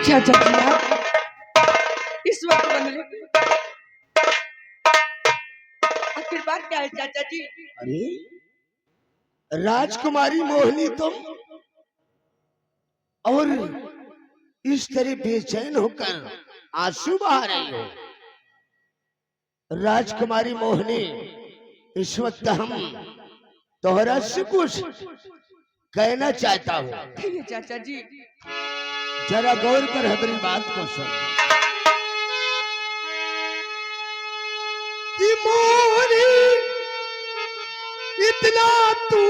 चाचा जी आप इस वक्त बंगले में आखिर बात क्या है चाचा जी? अरे राजकुमारी मोहिनी तुम, और इस तरह बेचैन होकर आंसू बहा रही हो। राजकुमारी मोहिनी, इस वक्त हम तोहरा से कुछ कहना चाहता हूँ। कहिए चाचा जी। जरा गौर कर हमारी बात को सुन। कि मोहिनी इतना तू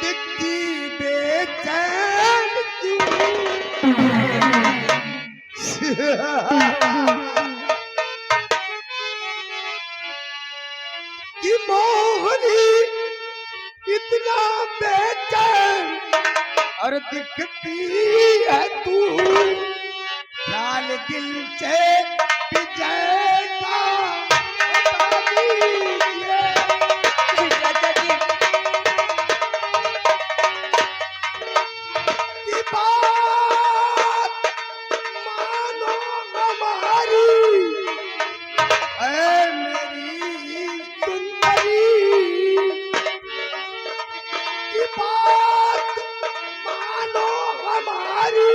दिखती बेचैन क्यों? कि मोहिनी इतना बेचैन और दिखती है तू, ख्याल दिल से बिजैगा बता दीजिए। चाचा जी की बात मानो हमारी, ऐ मेरी सुंदरी। की बात मानो हमारी,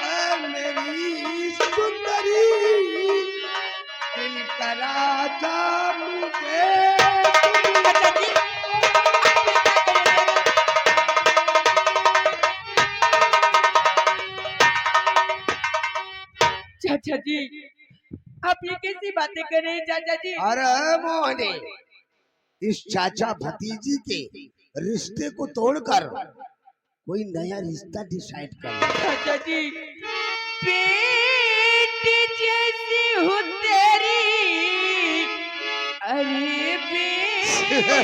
ऐ मेरी सुंदरी। दिल का राजा मुझे चाचा जी चाचा जी आप ये कैसी बातें कर रहे हैं चाचा जी? अरे मोहने, इस चाचा भतीजी के रिश्ते को तोड़कर कोई नया रिश्ता डिसाइड कर। चाचा जी पेट जैसी हो तेरी, अरे बेशरम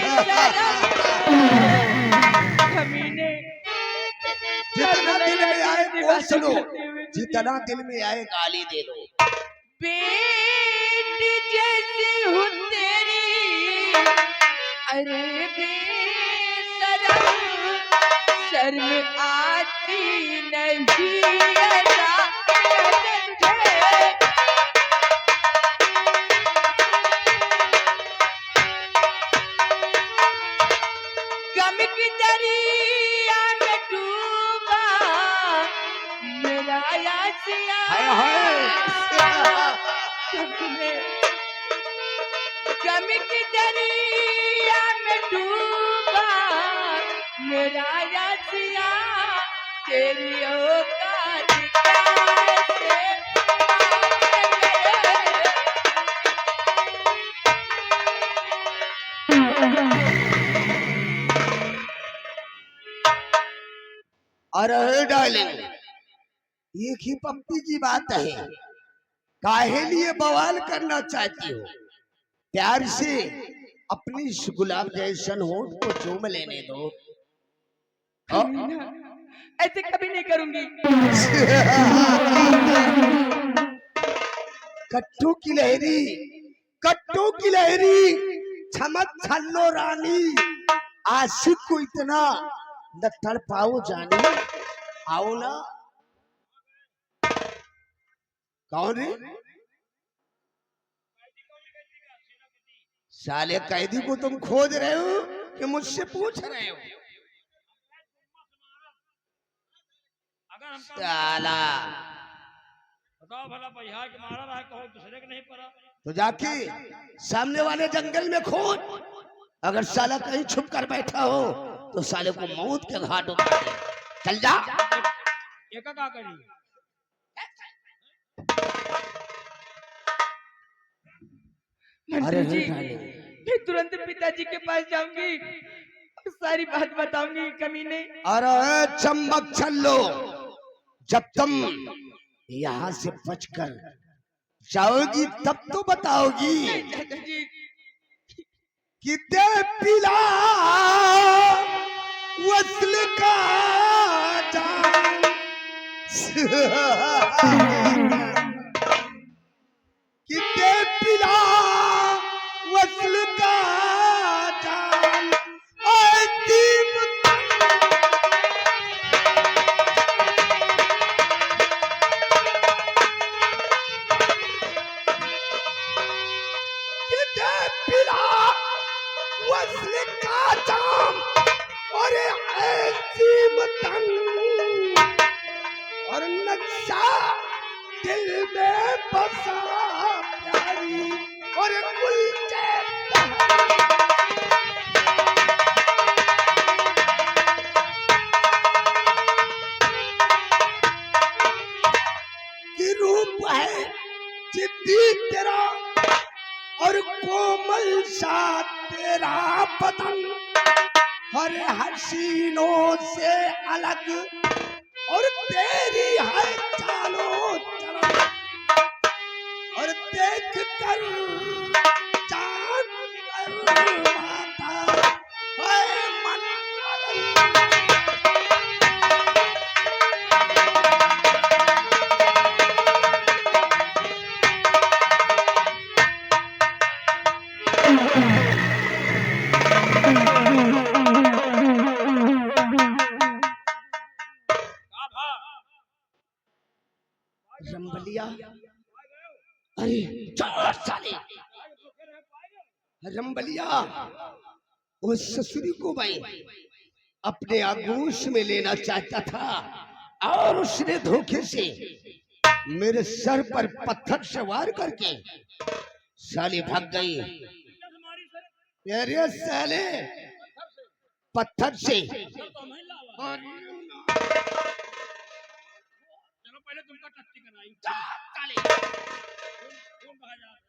कमीने। जितना दिल में आए बोल सुनो, जितना दिल में आए गाली दे दो। पेट जैसी हो तेरी, अरे बेशरम शर्म आती नहीं ऐसा कहते तुझे। गम की दरिया में डूबा मेरा यासिया। गम की दरिया में डूबा मेरा यासिया, तेरी औकात कैसे अरे डार्लिंग, एक ही पप्पी की बात है, काहे लिए बवाल करना चाहती हो? प्यार से अपनी इस गुलाब जैसन होंठ को चूम लेने दो। कमीना, ऐसे कभी नहीं करूंगी। कट्टू की लहरी, कट्टू की लहरी, छमक छल्लो रानी, आशिक को इतना न तड़पाओ जानी। आओ ना। कौन रे? साले कैदी को तुम खोज रहे हो कि मुझसे पूछ रहे हो? साला बताओ भला बिहार के मारा रहा कहो दूसरे के नहीं पड़ा। तो जाके सामने वाले जंगल में खोज, अगर साला कहीं छुप कर बैठा हो तो साले को मौत के घाट उतार दे। चल जा। एक का करी मंत्री जी मैं तुरंत पिताजी के पास जाऊंगी और सारी बात बताऊंगी कमीने। अरे चम्बक छल्लो, जब तुम यहाँ से बचकर जाओगी तब तो बताओगी चाचा जी कि दे पिला वसल का जाम। कि दे पिला वसल का जाम। बदन और नक्शा दिल में बसा प्यारी और कुलचे की रूप है जिद्दी तेरा और कोमल सा तेरा बदन हर हसीनों से अलग और तेरी हर चालों चलन और देख कर जान कर माता है मन रंबलिया। अरे चोर साले रंबलिया उस ससुरी को मैं अपने आगोश में लेना चाहता था और उसने धोखे से मेरे सर पर पत्थर सवार करके साली भाग गई। अरे साले पत्थर से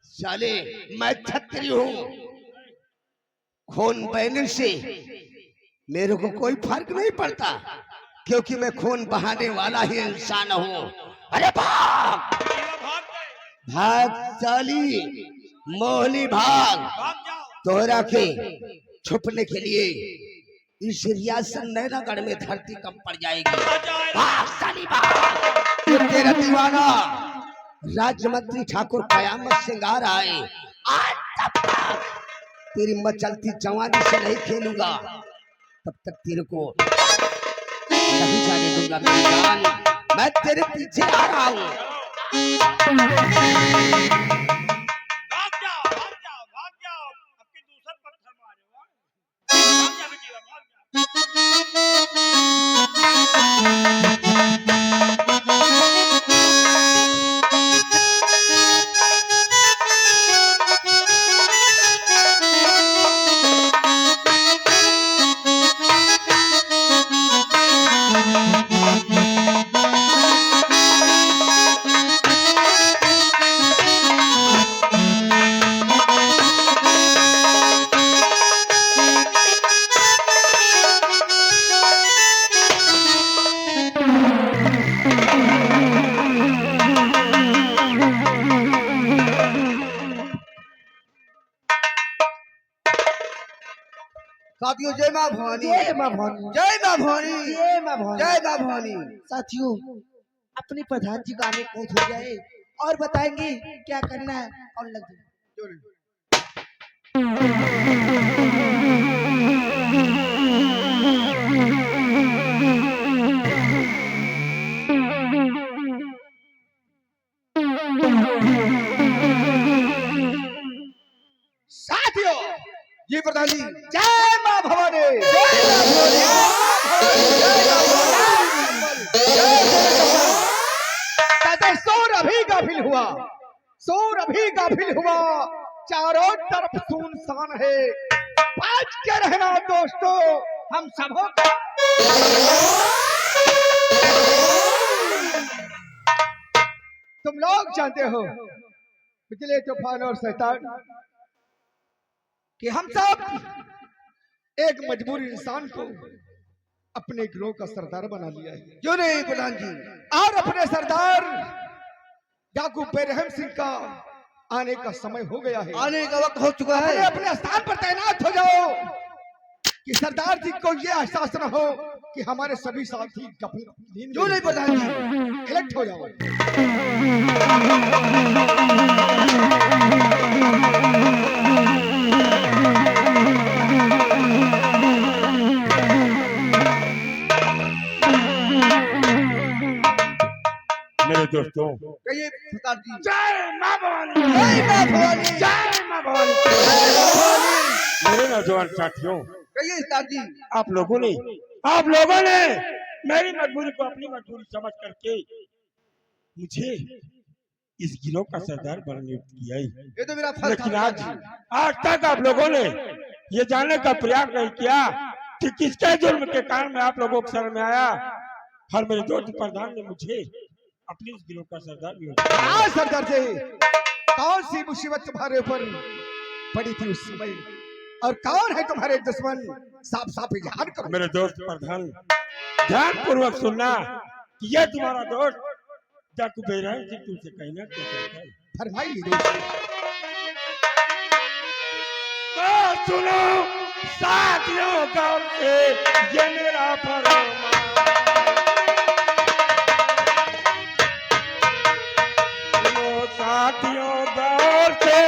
साले मैं छत्री हूँ खून बहने से मेरे को कोई फर्क नहीं पड़ता क्योंकि मैं खून बहाने वाला ही इंसान हूँ। अरे भाग भाग साली मोहनी भाग तोहरा के छुपने के लिए इस रियासत नैनागढ़ में धरती कम पड़ जाएगी। भाग साली भाग तेरा दीवाना राजमंत्री ठाकुर कयामत सिंगार आए आज तब तक तेरी मचलती जवानी से नहीं खेलूंगा तब तक तेरे को नहीं जाने दूंगा मेरी जान। मैं तेरे पीछे आ रहा हूँ। भाग जाओ अब के दूसरा पत्थर मारे भाग जा बेटी भाग साथियों जय मां भवानी जय मां भवानी जय मां भवानी जय मां भवानी जय मां भवानी। साथियों अपने प्रधान जी गाने कूद हो जाए और बताएंगे क्या करना है और लग जाए। साथियों जी प्रधान जी जय मां भवानी शोर अभी गाफिल हुआ शोर अभी गाफिल हुआ चारों तरफ सुनसान है। बच के रहना दोस्तों हम सबों का तुम लोग जानते हो पिछले तूफान और शैतान कि हम सब एक मजबूर इंसान को अपने गिरोह का सरदार बना लिया है। क्यों नहीं प्रधान जी। और अपने सरदार याकूब बेरहम सिंह का आने का समय हो गया है। आने का वक्त हो चुका अपने है। अपने स्थान पर तैनात हो जाओ कि सरदार जी को यह एहसास न हो कि हमारे सभी साथी नींद क्यों नहीं प्रधान जी। इलेक्ट हो जाओ। मेरे दोस्तों कहिए सरदार जी। जय मां भवानी जय मां भवानी जय मां भवानी। मेरे नौजवान साथियों कहिए सरदार जी। आप लोगों ने मेरी मजबूरी को अपनी मजबूरी समझ करके मुझे इस गिरोह का सरदार बनने नियुक्त किया है। ये तो मेरा फर्ज लेकिन था। आज तक आप लोगों ने ये जानने का प्रयास नहीं किया कि किसके जुर्म के कारण मैं आप लोगों के शरण में आया और मेरे दोस्त प्रधान ने मुझे अपनी इस गिरोह का सरदार नियुक्त किया। हाँ सरदार जी, कौन सी मुसीबत तुम्हारे ऊपर पड़ी थी उस समय, और कौन है तुम्हारे दुश्मन? साफ साफ इजहार करो। मेरे दोस्त प्रधान, ध्यान पूर्वक सुनना कि यह तुम्हारा दोस्त जाकू बेरहम जी तुमसे कहना क्या चाहता है। फरमाइए दोस्त। तो सुनो साथियों गौर से ये मेरा फरमान, सुनो साथियों गौर से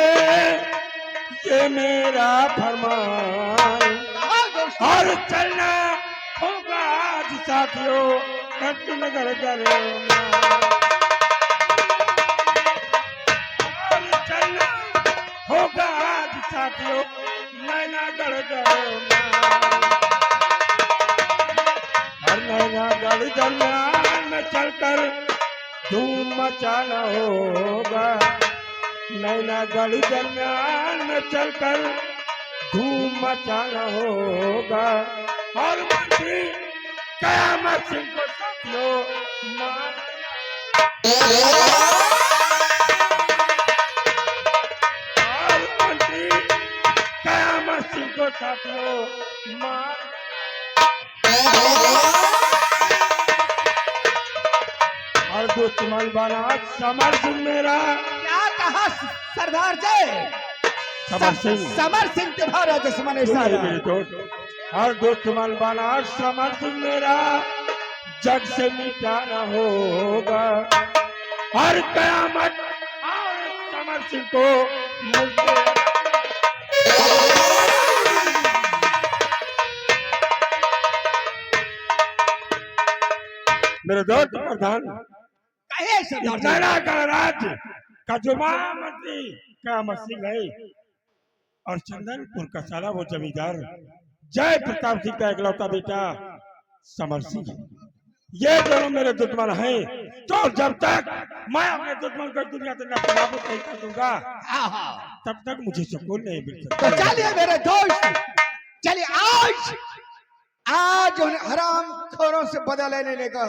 ये मेरा फरमान, और चलना होगा आज साथियों नगर दरमियान, और चलना होगा आज साथियों नैनागढ़ दरमियान, और नैनागढ़ दरमियान में चलकर धूम मचाना होगा, नैनागढ़ दरमियान में चलकर धूम मचाना होगा, और मंत्री कयामत सिंह को साथियों मार, और मंत्री कयामत सिंह को साथियों मार, और दुश्मन बना समर सिंह मेरा। क्या कहा सरदार जी? समर सिंह, समर सिंह तुम्हारा दुश्मन है सुनिए सारा। मेरे दोस्त, और दुश्मन बना समर सिंह मेरा जग से मिटाना होगा, और कयामत और समर सिंह को मिलते मेरे दोस्त प्रधान, कहे सरदार जी। नैना गणराज्य का जो महामंत्री कयामत सिंह है, और चंदनपुर का सारा वो जमींदार जय प्रताप सिंह का इकलौता बेटा समर सिंह, ये दोनों मेरे दुश्मन हैं। तो जब तक मैं अपने दुश्मन को दुनिया से नाबूद नहीं कर दूंगा तब तक मुझे सुकून नहीं मिल तो सकता। चलिए मेरे दोस्त, चलिए आज आज उन हराम खोरों से बदला लेने का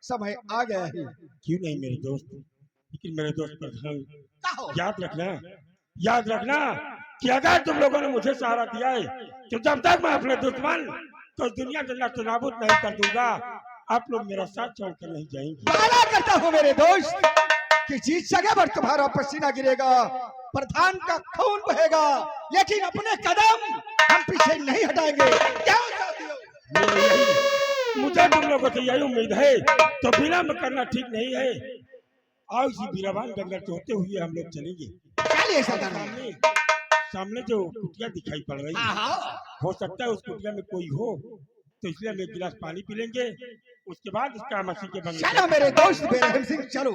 समय आ गया है। क्यों नहीं मेरे दोस्त, लेकिन मेरे दोस्त प्रधान कहो। याद रखना कि अगर तुम लोगों ने मुझे सहारा दिया है तो जब तक मैं अपने दुश्मन को दुनिया से नाबूद नहीं कर दूंगा आप लोग मेरा साथ छोड़कर नहीं जाएंगे। वादा करता हूँ मेरे दोस्त कि जीत जगह पर तुम्हारा पसीना गिरेगा, प्रधान का खून बहेगा, लेकिन अपने कदम हम पीछे नहीं हटाएंगे। क्या साथियों? मुझे तुम लोगों से यही उम्मीद है, तो विलम्ब करना ठीक नहीं है। आओ इसी बीरावान जंगल से होते हुए हम लोग चलेंगे। चलिए सरदार। सामने जो कुटिया दिखाई पड़ रही है, हो सकता है उस कुटिया में कोई हो, तो इसलिए हम एक गिलास पानी पी लेंगे, उसके बाद इसका मसीह के बंगले। चलो मेरे दोस्त बेरहम सिंह, चलो।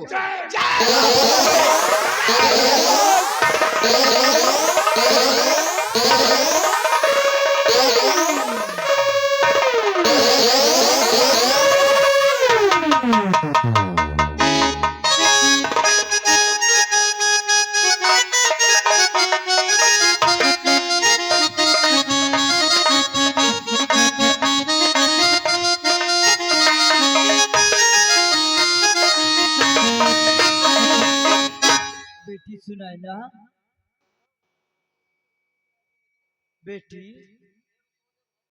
बेटी सुनाए ना बेटी,